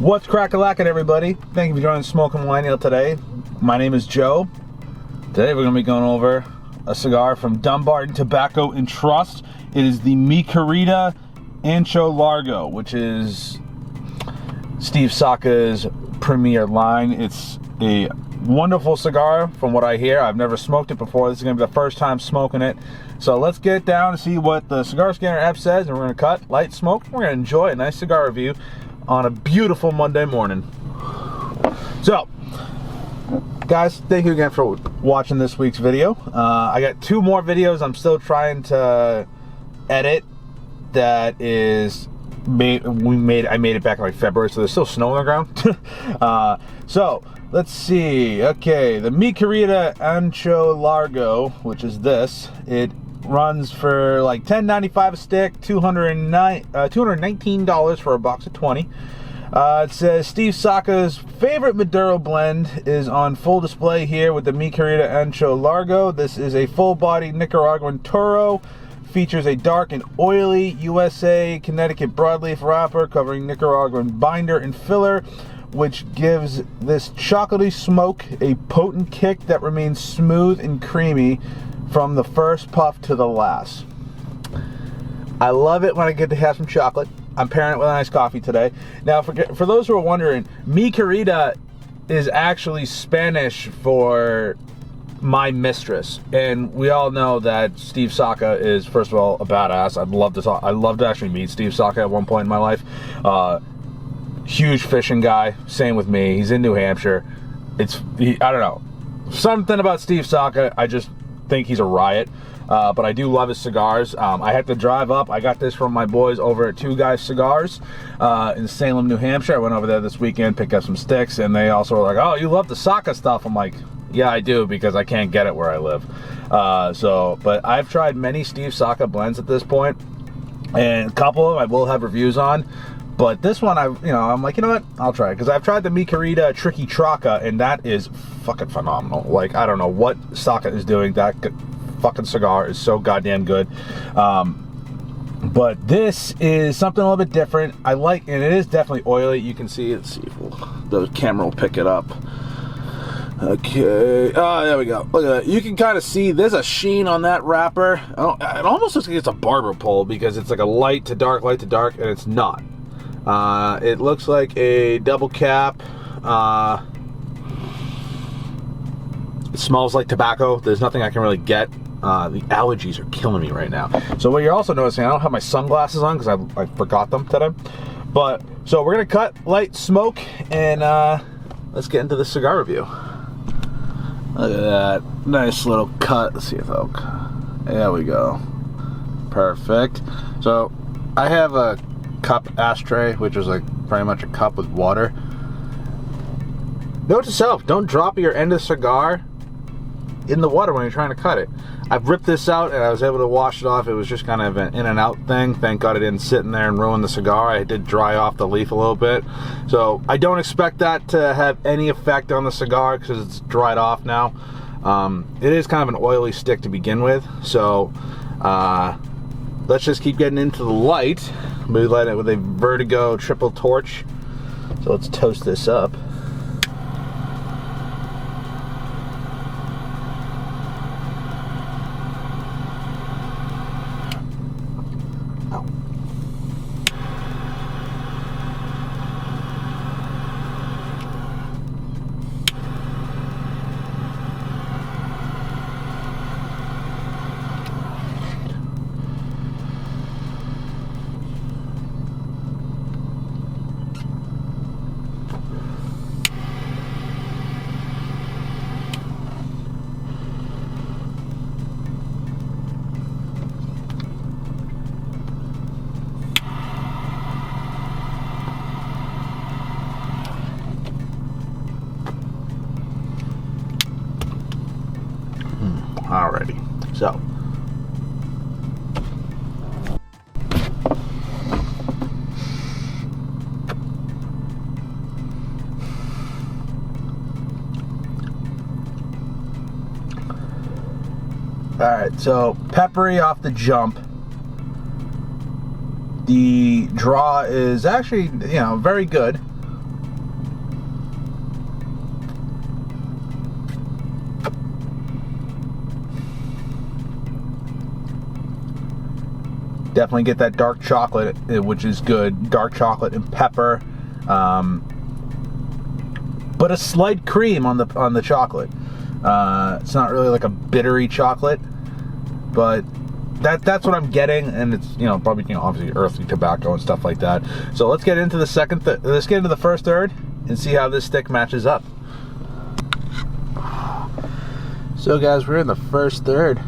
What's crack-a-lackin', everybody? Thank you for joining Smoking Millennial today. My name is Joe. Today we're going to be going over a cigar from Dunbarton Tobacco and Trust. It is the Mi Querida Ancho Largo, which is Steve Saka's premier line. It's a wonderful cigar from what I hear. I've never smoked it before. This is going to be the first time smoking it. So let's get down and see what the Cigar Scanner app says, and we're going to cut, light, smoke. We're going to enjoy a nice cigar review on a beautiful Monday morning. So, guys, thank you again for watching this week's video. I got 2 more videos I'm still trying to edit. That is I made it back in like February, so there's still snow on the ground. So let's see. Okay, the Mi Querida Ancho Largo, which is this, it runs for like $10.95 a stick, $219 for a box of 20. It says Steve Saka's favorite Maduro blend is on full display here with the Mi Querida Ancho Largo. This is a full-body Nicaraguan Toro. Features a dark and oily USA Connecticut broadleaf wrapper covering Nicaraguan binder and filler, which gives this chocolatey smoke a potent kick that remains smooth and creamy from the first puff to the last. I love it when I get to have some chocolate. I'm pairing it with a nice coffee today. Now, for those who are wondering, Mi Querida is actually Spanish for my mistress, and we all know that Steve Saka is, first of all, a badass. I'd love to actually meet Steve Saka at one point in my life. Huge fishing guy. Same with me. He's in New Hampshire. I don't know, something about Steve Saka. I just think he's a riot. But I do love his cigars. I had to drive up. I got this from my boys over at Two Guys Cigars in Salem, New Hampshire. I went over there this weekend, picked up some sticks, and they also were like, "Oh, you love the Saka stuff." I'm like, yeah, I do, because I can't get it where I live. But I've tried many Steve Saka blends at this point, and a couple of them I will have reviews on. But this one, I'm like, you know what? I'll try it, because I've tried the Mi Querida Tricky Traca, and that is fucking phenomenal. Like, I don't know what Saka is doing. That fucking cigar is so goddamn good. But this is something a little bit different. I like, and it is definitely oily. You can see it. Let's see if the camera will pick it up. Okay, there we go. Look at that. You can kind of see there's a sheen on that wrapper. It almost looks like it's a barber pole, because it's like a light to dark, and it's not. It looks like a double cap. It smells like tobacco. There's nothing I can really get. The allergies are killing me right now. So what you're also noticing, I don't have my sunglasses on because I forgot them today. But, so we're going to cut, light, smoke, and let's get into the cigar review. Look at that. Nice little cut. Let's see if that'll... There we go. Perfect. So, I have a cup ashtray, which is like pretty much a cup with water. Note to self, don't drop your end of the cigar in the water when you're trying to cut it. I've ripped this out and I was able to wash it off. It was just kind of an in and out thing. Thank God it didn't sit in there and ruin the cigar. I did dry off the leaf a little bit. So I don't expect that to have any effect on the cigar because it's dried off now. It is kind of an oily stick to begin with. So let's just keep getting into the light. We light it with a Vertigo triple torch. So let's toast this up. Alrighty, so Alright, so peppery off the jump. The draw is actually, very good. Definitely get that dark chocolate, which is good. Dark chocolate and pepper, but a slight cream on the chocolate. It's not really like a bittery chocolate, but that's what I'm getting, and it's probably obviously earthy tobacco and stuff like that. So let's get into the let's get into the first third and see how this stick matches up. So guys, we're in the first third.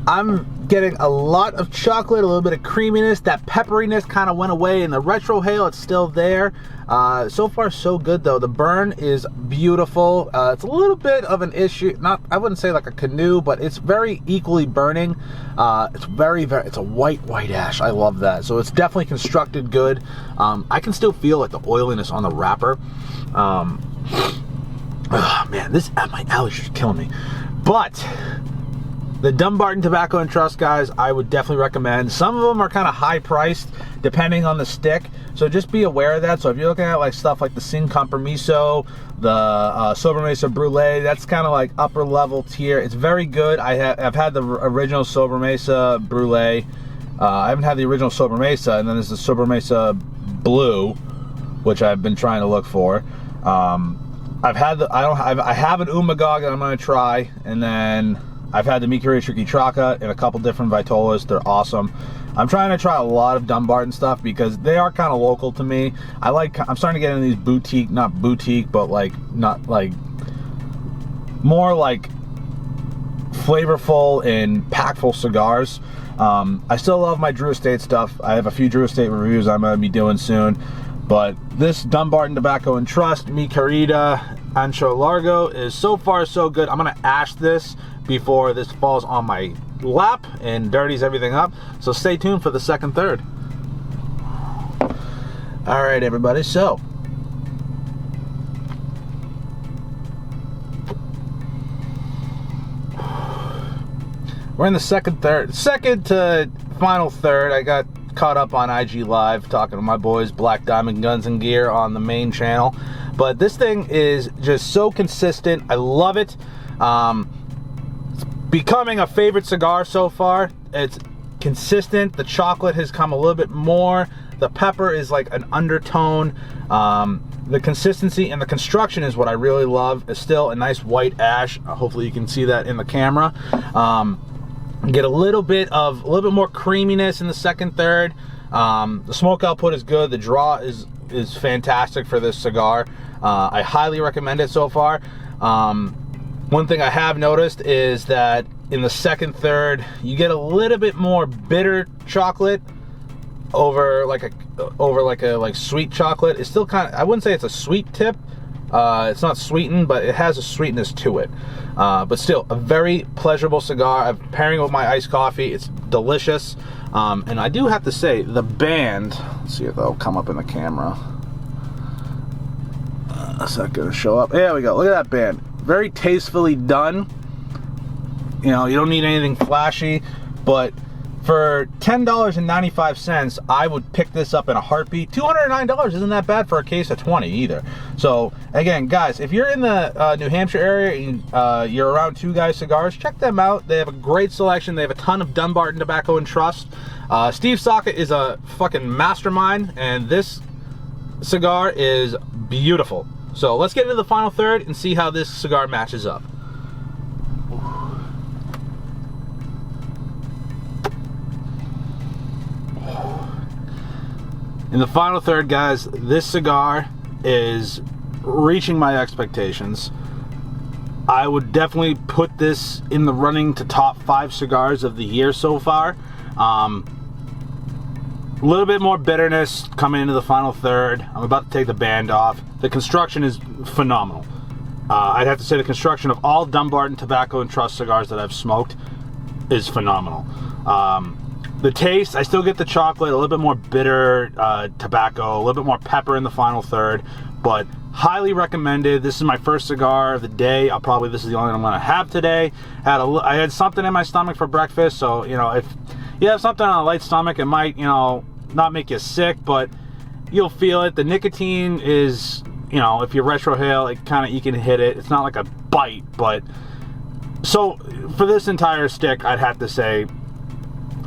I'm getting a lot of chocolate, a little bit of creaminess. That pepperiness kind of went away in the retrohale. It's still there. So far so good though. The burn is beautiful. It's a little bit of an issue, I wouldn't say like a canoe, but it's very equally burning. It's it's a white ash. I love that. So it's definitely constructed good. I can still feel like the oiliness on the wrapper. Oh man, my allergies are killing me. But the Dunbarton Tobacco and Trust, guys, I would definitely recommend. Some of them are kind of high priced depending on the stick, so just be aware of that. So if you're looking at like stuff like the Sin Compromiso, the Sobremesa Brulee, that's kind of like upper level tier. It's very good. I've had the original Sobremesa Brulee. I haven't had the original Sobremesa, and then there's the Sobremesa Blue, which I've been trying to look for. I have an Umagog that I'm going to try, and then I've had the Mi Querida Tricky Traca in a couple different Vitolas. They're awesome. I'm trying to try a lot of Dunbarton stuff because they are kind of local to me. I'm starting to get into these boutique, not boutique, but more like flavorful and packful cigars. I still love my Drew Estate stuff. I have a few Drew Estate reviews I'm going to be doing soon. But this Dunbarton Tobacco and Trust Mi Querida Ancho Largo is so far so good. I'm going to ash this before this falls on my lap and dirties everything up. So stay tuned for the second third. All right, everybody. So we're in the second to final third. I got caught up on IG Live talking to my boys Black Diamond Guns and Gear on the main channel, but this thing is just so consistent. I love it. It's becoming a favorite cigar so far. It's consistent. The chocolate has come a little bit more. The pepper is like an undertone. The consistency and the construction is what I really love. It's still a nice white ash. Hopefully you can see that in the camera. Get a little bit more creaminess in the second third. The smoke output is good. The draw is fantastic for this cigar. I highly recommend it so far. One thing I have noticed is that in the second third you get a little bit more bitter chocolate over like sweet chocolate. It's still kind of, I wouldn't say it's a sweet tip. It's not sweetened, but it has a sweetness to it. But still, a very pleasurable cigar. I'm pairing it with my iced coffee. It's delicious. And I do have to say, the band, let's see if that'll come up in the camera. Is that going to show up? There we go. Look at that band. Very tastefully done. You don't need anything flashy, but for $10.95, I would pick this up in a heartbeat. $209 isn't that bad for a case of 20 either. So again, guys, if you're in the New Hampshire area and you're around Two Guys Cigars, check them out. They have a great selection. They have a ton of Dunbarton Tobacco and Trust. Steve Saka is a fucking mastermind, and this cigar is beautiful. So let's get into the final third and see how this cigar matches up. In the final third, guys, this cigar is reaching my expectations. I would definitely put this in the running to top 5 cigars of the year so far. A little bit more bitterness coming into the final third. I'm about to take the band off. The construction is phenomenal. I'd have to say the construction of all Dunbarton Tobacco and Trust cigars that I've smoked is phenomenal. The taste, I still get the chocolate, a little bit more bitter tobacco, a little bit more pepper in the final third, but highly recommended. This is my first cigar of the day. This is the only one I'm going to have today. I had something in my stomach for breakfast, so if you have something on a light stomach, it might not make you sick, but you'll feel it. The nicotine is, you know, if you retrohale, it kind of, you can hit it. It's not like a bite, but so for this entire stick, I'd have to say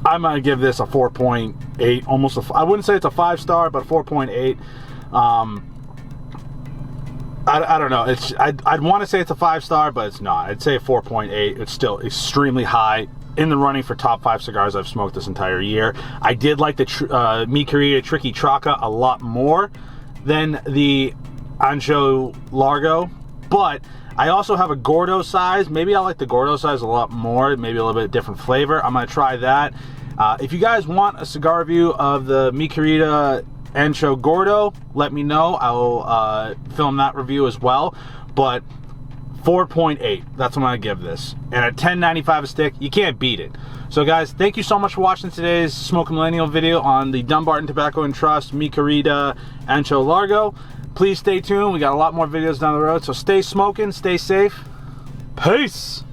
I'm gonna give this a 4.8, almost a, I wouldn't say it's a 5-star, but a 4.8. I don't know. I'd want to say it's a 5-star, but it's not. I'd say a 4.8. It's still extremely high, in the running for top 5 cigars I've smoked this entire year. I did like the Mi Querida Tricky Traca a lot more than the Ancho Largo, but I also have a Gordo size. Maybe I like the Gordo size a lot more, maybe a little bit different flavor. I'm going to try that. If you guys want a cigar review of the Mi Querida Ancho Gordo, let me know. I will film that review as well. But 4.8, that's what I'm going to give this. And at $10.95 a stick, you can't beat it. So guys, thank you so much for watching today's Smoking Millennial video on the Dunbarton Tobacco and Trust Mi Querida Ancho Largo. Please stay tuned. We got a lot more videos down the road. So stay smoking, stay safe. Peace!